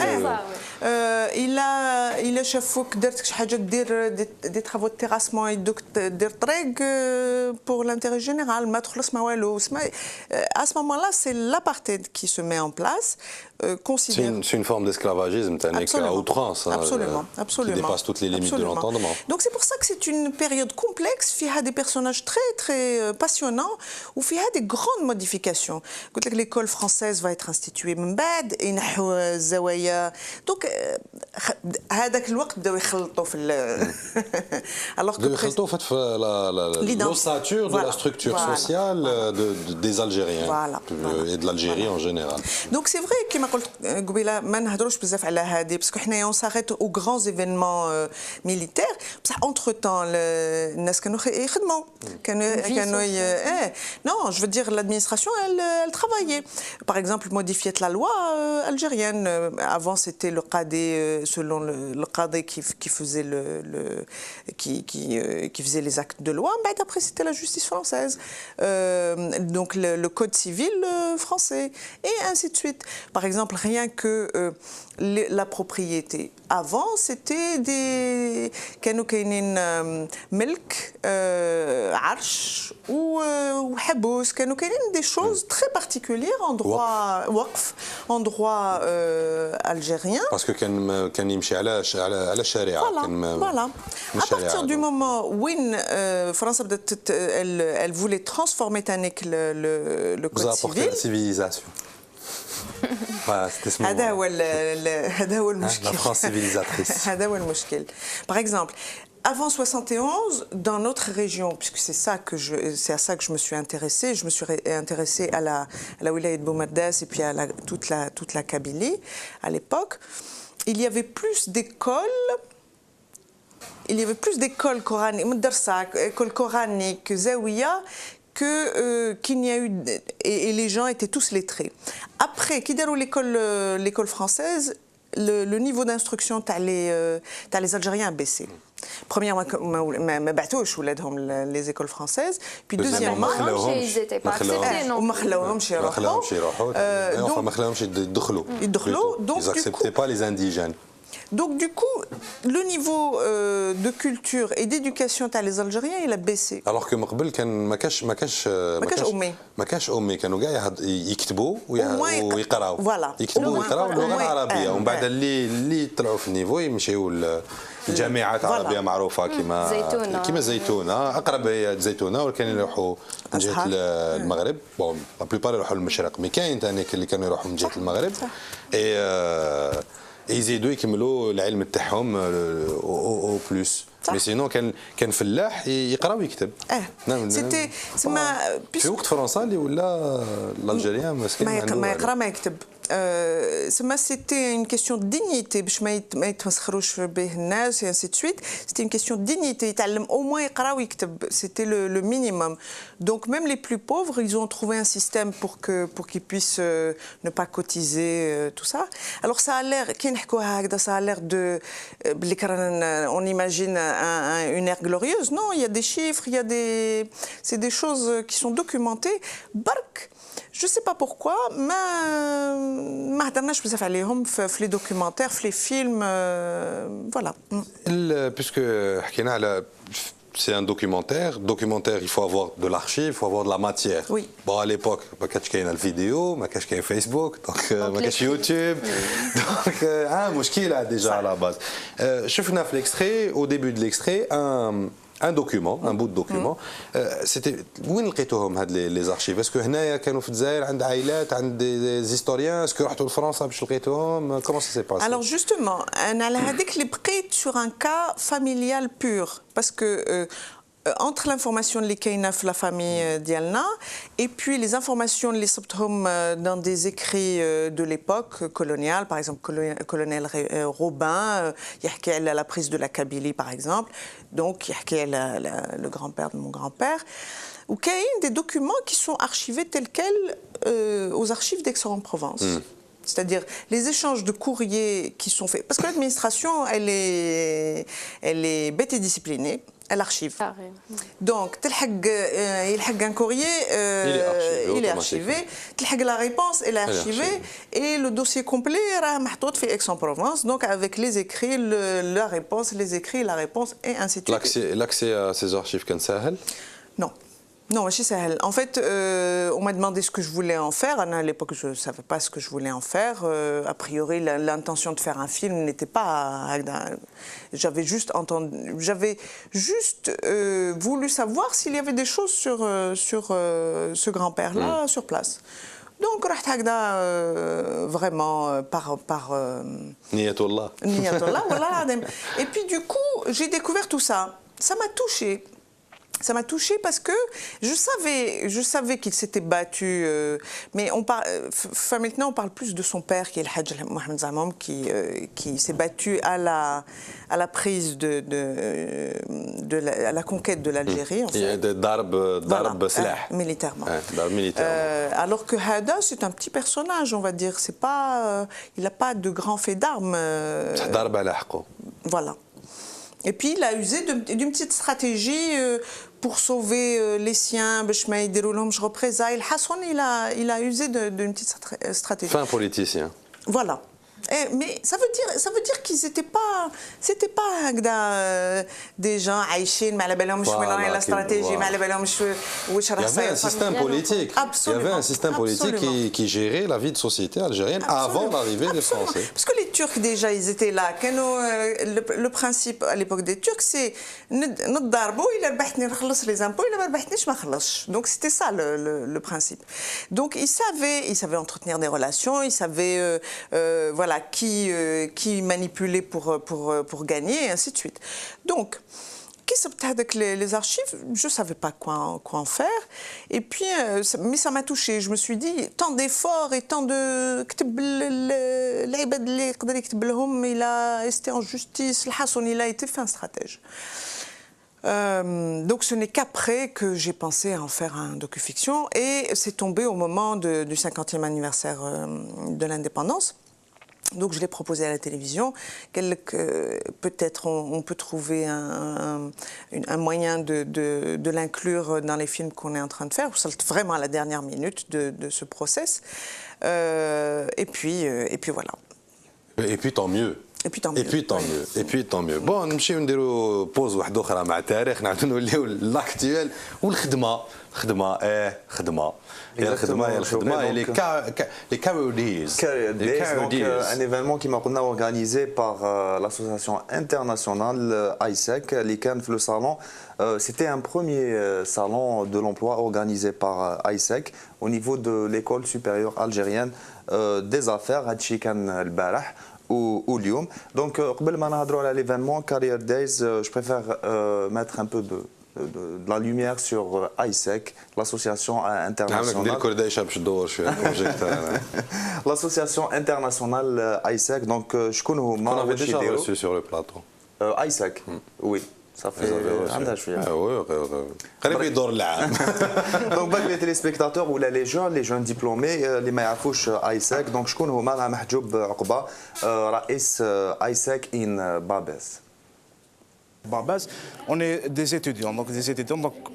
إلا شافوك درت شي حاجة دير دي travaux de terrassement يدوك دير طريق pour l'intérêt général ما تخلص ما والو. À ce moment-là, c'est l'apartheid qui se met en place. C'est une forme d'esclavagisme à outrance, absolument. Qui dépasse toutes les limites de l'entendement. Donc c'est pour ça que c'est une période complexe, il y a des personnages très très passionnants, où il y a des grandes modifications. L'école française va être instituée donc هذاك الوقت بداو يخلطوا في alors que l'ossature de la structure sociale des Algériens et de l'Algérie en général. Donc c'est vrai كما قلت قبيله ما نهضروش بزاف على هذه باسكو حنايا on s'arrête aux grands événements militaires بصح entre temps الناس كانوا يخدموا كانوا non je veux dire l'administration elle travaillait. Par exemple modifier la loi algérienne. Avant c'était le qadi selon le qadi qui faisait qui faisait les actes de loi. Mais après c'était la justice française. Donc le code civil français et ainsi de suite. Par exemple, rien que la propriété. Avant, c'était des كانوا كاينين ملك عرش وحبوس كانوا كاينين des choses très particulières en droit وقف en droit algérien. Parce que كان يمشي على الشريعة. Voilà. À partir du moment où France elle voulait transformer le code civil. La civilisation. هذا هو المشكل. La France civilisatrice. هذا هو المشكل. Par exemple, avant 71, dans notre région, puisque c'est à ça que je me suis intéressée, à la wilaya de Boumaddas et puis à toute la Kabylie à l'époque, il y avait plus d'écoles. Il y avait plus d'écoles coraniques, écoles coraniques, zawiya, qu'il n'y a eu et les gens étaient tous lettrés. Après, qui l'école française, le niveau d'instruction t'as les Algériens a baissé. Premièrement, ما بعتوش ولادهم les écoles françaises. Puis deuxièmement, ils étaient pas acceptés non. وما خلاوهمش يروحوا. ما خلاوهمش يدخلوا. Donc ils acceptaient pas les indigènes. Donc du coup, le niveau de culture et d'éducation تاع les Algériens il a baissé. Alors que قبل كان ما كاش أمي كانوا كاع يكتبوا ويقراوا. يكتبوا ويقراوا اللغة العربية ومن بعد اللي طلعوا في النيفو يمشيوا الجامعات عربية معروفة كيما زيتونة أقرب هي زيتونة ولكن يروحوا من جهة المغرب. بون لا بلوبار يروحوا للمشرق مي كاين ثاني اللي كانوا يروحوا من جهة المغرب. يزيدوا يكملوا العلم تاعهم او بلوس مي سينو كان فلاح يقرا ويكتب. سيتي في وقت فرنسا اللي ولا الجزائريين مسكين ما يقرا ما يكتب. C'était une question de dignité باش ما يتمسخروش به الناس et ainsi de suite. C'était une question de dignité. يتعلم au moins يقرا ويكتب. C'était le minimum. Donc même les plus pauvres, ils ont trouvé un système pour qu'ils puissent ne pas cotiser tout ça. Alors ça a l'air كي نحكوها هكذا ça a l'air de on imagine une ère glorieuse. Non, il y a des chiffres, il y a c'est des choses qui sont documentées. برك je ne sais pas pourquoi, ما هضرناش بزاف عليهم في les documentaires, في les films, voilà. Puisque حكينا على c'est un documentaire. Documentaire, il faut avoir de l'archive, il faut avoir de la matière. Oui. Bon, à l'époque, ما كانش كاين الفيديو, ما كانش كاين فيسبوك, donc ما كانش يوتيوب. Donc مشكلة déjà à la base. شفنا في l'extrait, au début de l'extrait, un document, un bout de document. C'était وين لقيتوهم هاد les archives? Est-ce que هنايا كانوا في الجزائر عند عائلات عند des historiens? Est-ce que رحتوا لفرنسا باش لقيتوهم? Comment ça s'est passé? Alors justement, أنا على هذيك اللي بقيت sur un cas familial pur parce que entre l'information اللي كاينه في la famille ديالنا et puis les informations اللي صبتهم dans des écrits de l'époque coloniale, par exemple colonel Robin يحكي على la prise de la Kabylie par exemple, donc يحكي على le grand-père de mon grand-père. Ou كاين des documents qui sont archivés tels quels aux archives d'Aix-en-Provence. C'est-à-dire les échanges de courriers qui sont faits. Parce que l'administration, elle est bête et disciplinée. Elle archive. Donc, un courrier, il est archivé. La réponse, elle est archivée. Et le dossier complet est Aix-en-Provence. Donc, avec les écrits, la réponse, les écrits, la réponse, et ainsi de suite. L'accès à ces archives, comme ça? Non. Non, c'est ça. En fait, on m'a demandé ce que je voulais en faire. À l'époque, je ne savais pas ce que je voulais en faire. A priori, l'intention de faire un film n'était pas... J'avais juste voulu savoir s'il y avait des choses sur ce grand-père-là sur place. Donc, vraiment par Niyatullah. Niyatullah, voilà. Et puis, du coup, j'ai découvert tout ça. Ça m'a touchée. Ça m'a touchée parce que je savais qu'il s'était battu, mais maintenant on parle plus de son père qui est le Hajj Mohamed Zamoum qui s'est battu à la prise à la conquête de l'Algérie. Il y a des d'arb militairement. Alors que Hada c'est un petit personnage, on va dire, c'est pas, il n'a pas de grands faits d'armes. Voilà. Et puis il a usé d'une petite stratégie pour sauver les siens, je représailles. Hassan, il a usé d'une petite stratégie. Fin politicien. Voilà. Mais ça veut dire qu'ils n'étaient pas, c'était pas des gens haïchins, mais la stratégie, il y avait un système politique. Absolument. Il y avait un système politique qui gérait la vie de société algérienne avant l'arrivée des Français. Parce que les Turcs déjà, ils étaient là. Le principe à l'époque des Turcs, c'est les impôts, donc c'était ça le principe. Donc ils savaient entretenir des relations, ils savaient voilà, qui manipuler pour gagner, et ainsi de suite. Donc, avec les archives, je ne savais pas quoi en faire. Et puis, mais ça m'a touchée. Je me suis dit, tant d'efforts et tant de... Il a été en justice, il a été fait un stratège. Donc ce n'est qu'après que j'ai pensé à en faire un docu-fiction. Et c'est tombé au moment du 50e anniversaire de l'indépendance. Donc je l'ai proposé à la télévision. Peut-être on peut trouver un moyen de l'inclure dans les films qu'on est en train de faire. C'est vraiment à la dernière minute de ce process. Et puis voilà. Et puis tant mieux. Et puis tant mieux. Et puis tant mieux. Et puis tant mieux. Bon, نمشيو نديروا بوز واحدة أخرى مع التاريخ، نعاودو نوليو للاكتويل والخدمة. خدمة خدمة. يا الخدمة les Career Days. Donc un événement qui m'a organisé par l'association internationale ISEC, l'ICAN le salon. C'était un premier salon de l'emploi organisé par ISEC au niveau de l'école supérieure algérienne des affaires, Hachikan al-Barah. واليوم. دونك قبل ما نهضروا على l'événement Career Days, je préfère mettre un peu de la lumière sur ISEC, l'association internationale. L'association internationale ISEC, donc je connais on avait déjà reçu sur le plateau. ISEC, oui. Ça fait عندها شويه. قريب يدور العام. Donc باقي les téléspectateurs ولا les jeunes diplômés اللي ما يعرفوش ISEC, donc شكون هما؟ مع محجوب عقبه رئيس ISEC in Babes. Babes, on est des étudiants, donc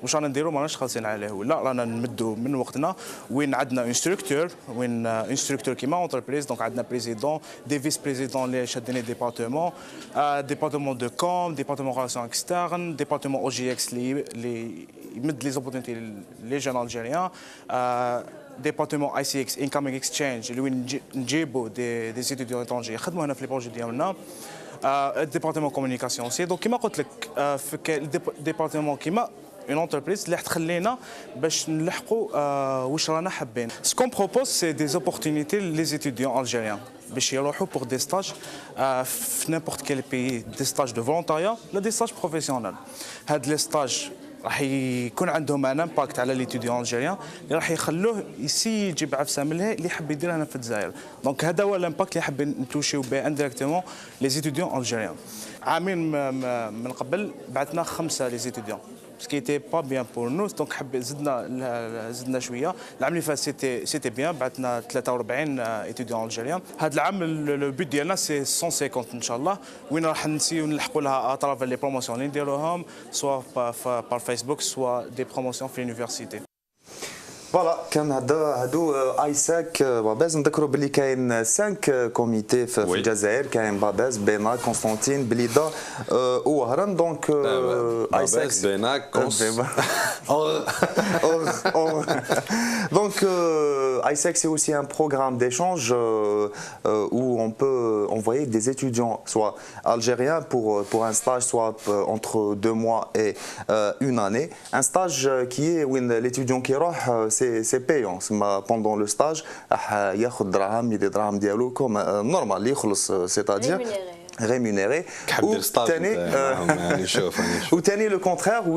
واش رانا نديرو ماناش خالصين عليه ولا رانا نمدوا من وقتنا وين عندنا اون ستركتور كيما اونتربريز. دونك عندنا بريزيدون دي فيس بريزيدون اللي شادين ديبارتمون دو كوم، ديبارتمون ريلاسيون اكسترن، ديبارتمون او جي اكس اللي يمد لي زوبورتينيتي لي جون الجيريان، ديبارتمون اي سي اكس انكامينغ اكسشينج اللي وين نجيبوا دي ستوديون ايترونجي يخدموا هنا في لي بروجي ديالنا. الديبارتمون كومونيكاسيون سي دونك كيما قلت لك في الديبارتمون كيما اون انتربريز اللي تخلينا باش نلحقوا واش رانا حابين. سكون بروبوز سي دي زوبورتينيتي لي ستوديون الجيريان باش يروحوا بور دي ستاج في نيمبورت كيل بيي، دي ستاج دو فولونتاريا ولا دي ستاج بروفيسيونيل. هاد لي ستاج راح يكون عندهم ان امباكت على ليتيديون الجيريان اللي راح يخلوه يجيب عفسه من اللي يحب يدير هنا في الجزائر. دونك هذا هو الامباكت اللي حابين نتوشيو به انديريكتومون لي زيتيديون الجيريان. عامين من قبل بعثنا 5 لي زيتيديون سكي تي با بيان بور نو، دونك حب زدنا شويه. العام اللي فات سيتي بيان، بعثنا 43 ايتيديون الجيريان. هذا العام لو بوت ديالنا سي 150 ان شاء الله، وين راح نسيو نلحقوا لها اتراف لي بروموسيون اللي نديروهم سوا بار فيسبوك سوا دي بروموسيون في لونيفرسيتي. فوالا كان هادو ايساك باباز. نذكروا باللي كاين 5 كوميتي في الجزائر، كاين باباز، بينا، قسطنطين، بليده ووهران. دونك ايساك بينا Donc ISEC c'est aussi un programme d'échange où on peut envoyer des étudiants soit algériens pour un stage soit entre 2 mois et une année. Un stage qui est où l'étudiant qui roh c'est payant. Pendant le stage ياخذ دراهم يدي دراهم ديالو كوم نورمال يخلص c'est-à-dire rémunéré. وثاني لو كونترير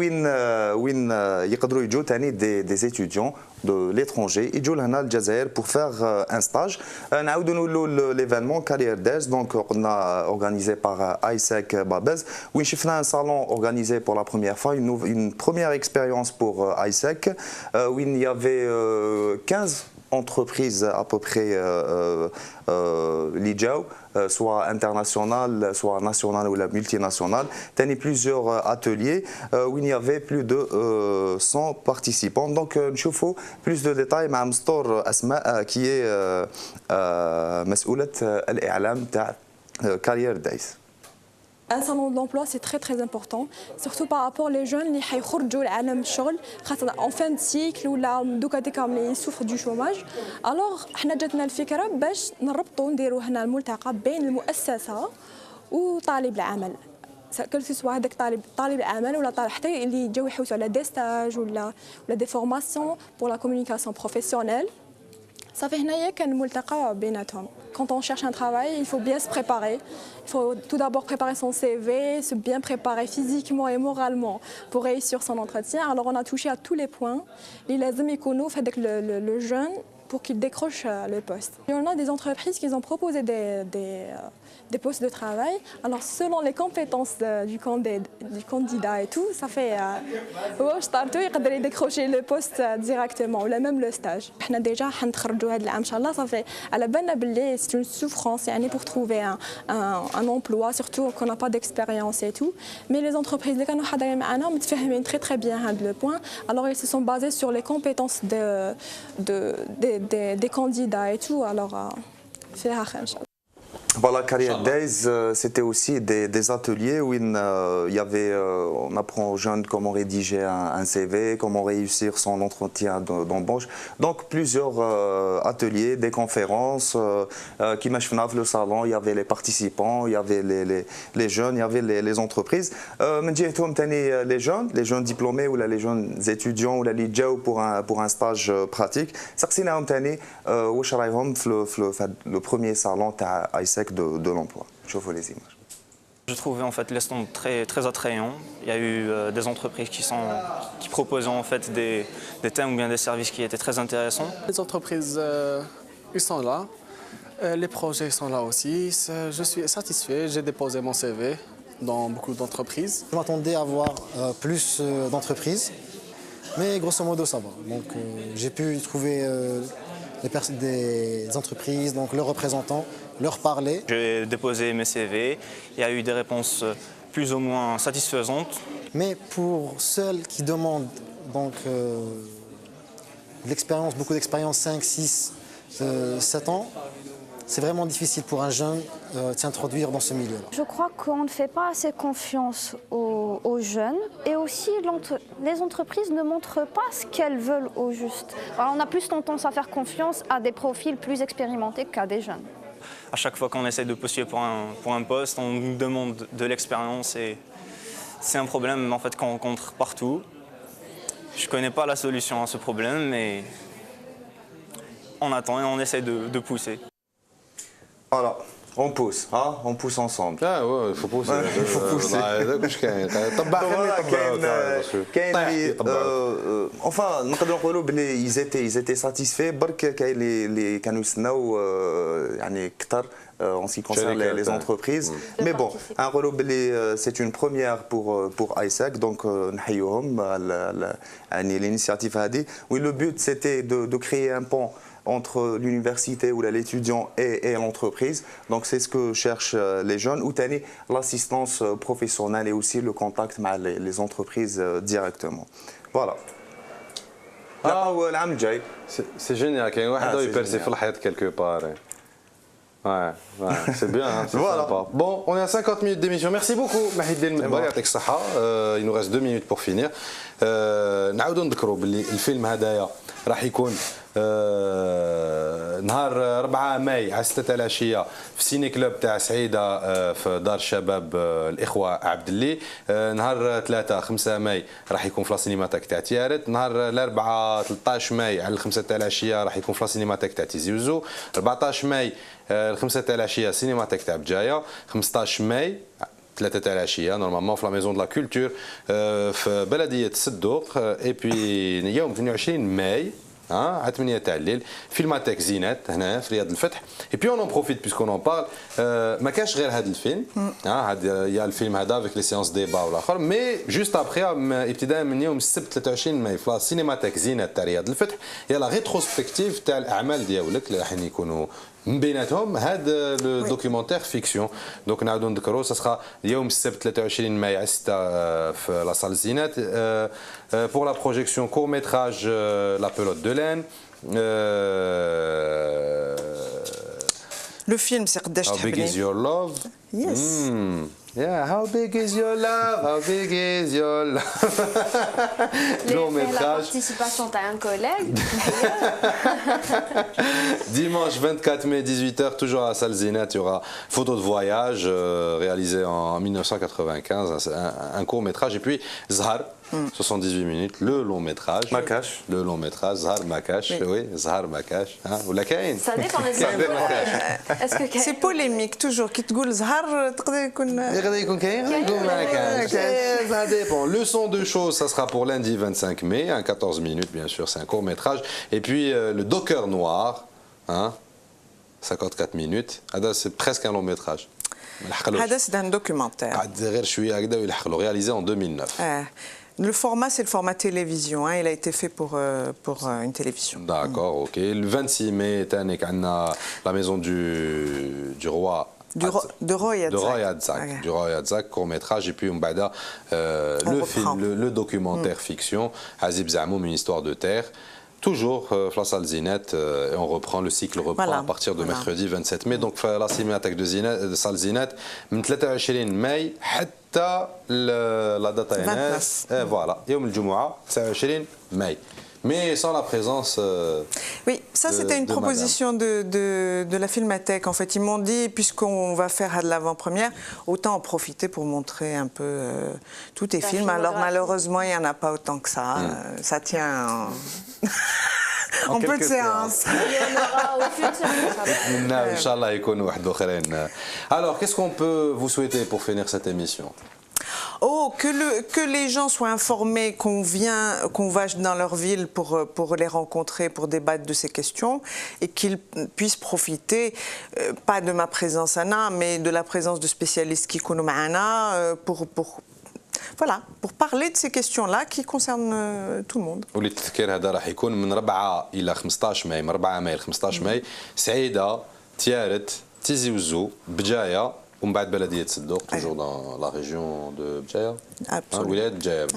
وين يقدروا يجوا ثاني des étudiants de l'étranger يجوا لهنا الجزائر pour faire un stage. نعاودوا نقولوا l'événement Career Days, donc قلنا organisé par ISEC Babes, وين شفنا un salon organisé pour la première fois, une première expérience pour ISEC, où il y avait 15 entreprises à peu près l'IJAO, soit internationales, soit nationales ou multinationales. Il y a plusieurs ateliers où il y avait plus de 100 participants. Donc, nous avons plus de détails avec Mstor Asma qui est مسؤولة الإعلام تاع Career Days. Un salon de l'emploi, c'est très important, surtout par rapport aux jeunes qui يخرجوا لعالم الشغل خاصة en fin de cycle ولا دوكا ديك اللي souffrent du chômage. Alors حنا جاتنا الفكرة باش نربطوا نديروا هنا الملتقى بين المؤسسة وطالب العمل. كل سوا هذاك طالب العمل ولا طالب حتى اللي جاو يحوسوا على دي ستاج ولا دي فورماسيون pour la communication professionnelle. صافي هنايا كان الملتقى بيناتهم. Quand on cherche un travail, il faut bien se préparer. Il faut tout d'abord préparer son CV, se bien préparer physiquement et moralement pour réussir son entretien. Alors on a touché à tous les points. Les lazim يكونوا في هذاك le jeune pour qu'il décroche le poste. Il y en a des entreprises qui ont proposé des postes de travail. Alors selon les compétences du candidat et tout, ça fait يقدر يديكروشي le poste directement ou même le stage. احنا déjà حنتخرجوا هذا العام ان شاء الله. صافي على بالنا باللي c'est une souffrance يعني pour trouver un emploi, surtout qu'on n'a pas d'expérience et tout. Mais les entreprises اللي كانوا حاضرين معنا متفاهمين très bien هذا le point. Alors ils se sont basés sur les compétences des candidats et tout. Alors فيها خير ان شاء الله. Voilà, Career Days, c'était aussi des ateliers où on apprend aux jeunes comment rédiger un CV, comment réussir son entretien d'embauche. Donc plusieurs ateliers, des conférences qui m'achèvent le salon. Il y avait les participants, il y avait les jeunes, il y avait les entreprises. Les jeunes diplômés ou les jeunes étudiants ou les pour un stage pratique. Ça c'est le premier salon à ISEC ISEC de l'emploi. Je vois les images. Je trouvais en fait les stands très attrayants. Il y a eu des entreprises qui proposaient en fait des thèmes ou bien des services qui étaient très intéressants. Les entreprises, ils sont là. Les projets sont là aussi. Je suis satisfait. J'ai déposé mon CV dans beaucoup d'entreprises. Je m'attendais à voir plus d'entreprises, mais grosso modo ça va. Donc j'ai pu trouver des entreprises, donc leurs représentants, leur parler. J'ai déposé mes CV, il y a eu des réponses plus ou moins satisfaisantes. Mais pour ceux qui demandent donc, beaucoup d'expérience, 5, 6, 7 ans, c'est vraiment difficile pour un jeune de s'introduire dans ce milieu-là. Je crois qu'on ne fait pas assez confiance aux jeunes et aussi les entreprises ne montrent pas ce qu'elles veulent au juste. Alors on a plus tendance à faire confiance à des profils plus expérimentés qu'à des jeunes. À chaque fois qu'on essaie de postuler pour un poste, on nous demande de l'expérience et c'est un problème en fait, qu'on rencontre partout. Je ne connais pas la solution à ce problème, mais on attend et on essaie de pousser. Voilà, on pousse, hein? On pousse ensemble. Ah ouais, il faut pousser. Il faut pousser. Enfin, ils étaient satisfaits. En ce qui concerne les entreprises. Mais bon, c'est une première pour ISEC, donc l'initiative a dit. Oui, le but c'était de créer un pont entre l'université ou l'étudiant et l'entreprise. Donc c'est ce que cherchent les jeunes. Ou l'assistance professionnelle et aussi le contact avec les entreprises directement. Voilà. C'est génial, il y a un qui perce quelque part. Ouais, c'est bien, hein, c'est voilà. Sympa. Bon, on est à 50 minutes d'émission. Merci beaucoup, Mahidine Medbari, يعطيك الصحة. Il nous reste 2 minutes pour finir. نعاودوا نذكروا باللي الفيلم هدايا راح يكون نهار 4 ماي على 6 العشية في سيني كلوب تاع سعيدة في دار الشباب الإخوة عبد اللي. نهار 3 5 ماي راح يكون في لاسينيماتيك تاع تيارت. نهار الأربعاء 13 ماي على 5 تاع العشية راح يكون في لاسينيماتيك تاع تيزي وزو. 14 ماي 5 تاع العشية سينيماتيك تاع بجاية. 15 ماي 3 تاع العشيه نورمالمون في لا ميزون دو لا كولتور في بلديه الصدوق. اي بي يوم 22 ماي على 8 تاع الليل فيلماتيك زينات هنا في رياض الفتح. اي بي اون اون بروفيت بيسكون اون بارل. ما كاش غير هذا الفيلم هذا يا الفيلم هذا افيك لي سيونس ديبا والاخر مي جوست ابخي ابتداء من يوم السبت 23 ماي في سينماتيك زينات تاع رياض الفتح يا لا ريتروسبكتيف تاع الاعمال ديالك اللي راح يكونوا من بيناتهم هذا لو دوكيومونتير فيكسيون. دونك نعاودوا نذكروا سا يوم السبت 23 ماي على 6 في لا سال زينات بور لا بروجيكسيون كور ميتراج لا بيلوت دو لين. لو فيلم سي قداش تحبني. How big is your love? Yes. Yeah, how big is your love? How big is your love? Long métrage. La participation d'un collègue. Dimanche 24 mai 18h, toujours à la salle Zénith, il y aura photo de voyage réalisé en 1995, un court métrage. Et puis Zahar, 78 minutes, le long métrage. Makash. Le long métrage, Zahar Makash. Oui, Zahar Makash. Ou la Kain. Ça dépend des Est-ce que c'est polémique toujours. Qui te goule Zahar, تقدر يكون ça dépend. Leçon de choses, ça sera pour lundi 25 mai, 14 minutes bien sûr, c'est un court métrage. Et puis le Docker Noir, 54 minutes, c'est presque un long métrage. C'est un documentaire. Réalisé en 2009. Le format, c'est le format télévision. Il a été fait pour une télévision. D'accord, ok. Le 26 mai, la maison du roi. De Roy Hadzak. Du Roy Hadzak, court métrage. Et puis le film, le documentaire fiction, Azib Zamoum, une histoire de terre. Toujours face à Zinet, et on reprend, le cycle reprend à partir de mercredi 27 mai. Donc la cinémathèque de Salle Zinet, من 23 ماي حتى la date à NS. Voilà, يوم الجمعة 29 mai. Mais sans la présence. Oui, ça c'était une proposition de la Filmathèque. En fait, ils m'ont dit, puisqu'on va faire de l'avant-première, autant en profiter pour montrer un peu tous tes films. Alors malheureusement, il n'y en a pas autant que ça. Ça tient. en peu de séances. Inch'Allah, يكونوا واحد اخرين. Alors, qu'est-ce qu'on peut vous souhaiter pour finir cette émission? Oh, que les gens soient informés qu'on va dans leur ville pour les rencontrer, pour débattre de ces questions, et qu'ils puissent profiter, pas de ma présence Anna, mais de la présence de spécialistes qui connaissent Anna, voilà, pour parler de ces questions-là qui concernent tout le monde. وللتذكير هذا راح يكون من 4 إلى 15 ماي، من 4 ماي ل 15 ماي، سعيدة، تيارت، تيزي وزو، بجاية. ومن بعد بلديه صدوق toujours dans la région de بجايه ولايه بجايه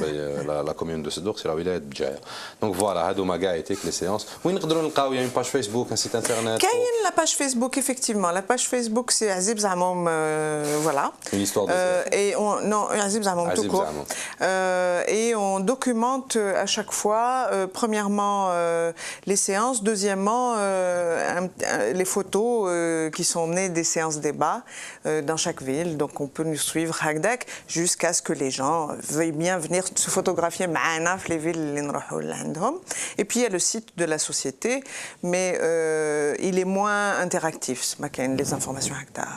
la commune de صدوق c'est la ولايه بجايه donc voilà هادوما كاع يتيك لي سيونس وين نقدروا نلقاو يعني باج فيسبوك ان سيت انترنت كاين لا باج فيسبوك effectivement la page Facebook c'est Azib Zamoum voilà une histoire de et on non Azib Zamoum tout court et on documente à chaque fois premièrement les séances, deuxièmement les photos qui sont nées des séances débat dans chaque ville, donc on peut nous suivre Hagdak jusqu'à ce que les gens veuillent bien venir se photographier معنا في les villes اللي نروحوا لعندهم. Et puis il y a le site de la société, mais il est moins interactif, les informations Hagda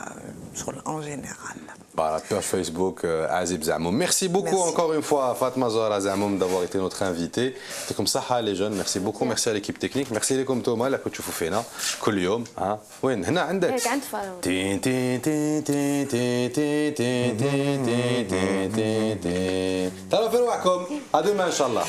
en général. Voilà, page Facebook Azib Zamoum. Merci beaucoup encore une fois Fatma Zahra Zamoum d'avoir été notre invitée. C'est comme ça les jeunes. Merci beaucoup, merci à l'équipe technique. Merci لكم توما اللي كنتوا تشوفوا فينا كل يوم. وين هنا عندك؟ هيك عند فاروق. تين تين تين تين تين تين تين تين تين تين تين. ترى في رواحكم. à demain إن شاء الله.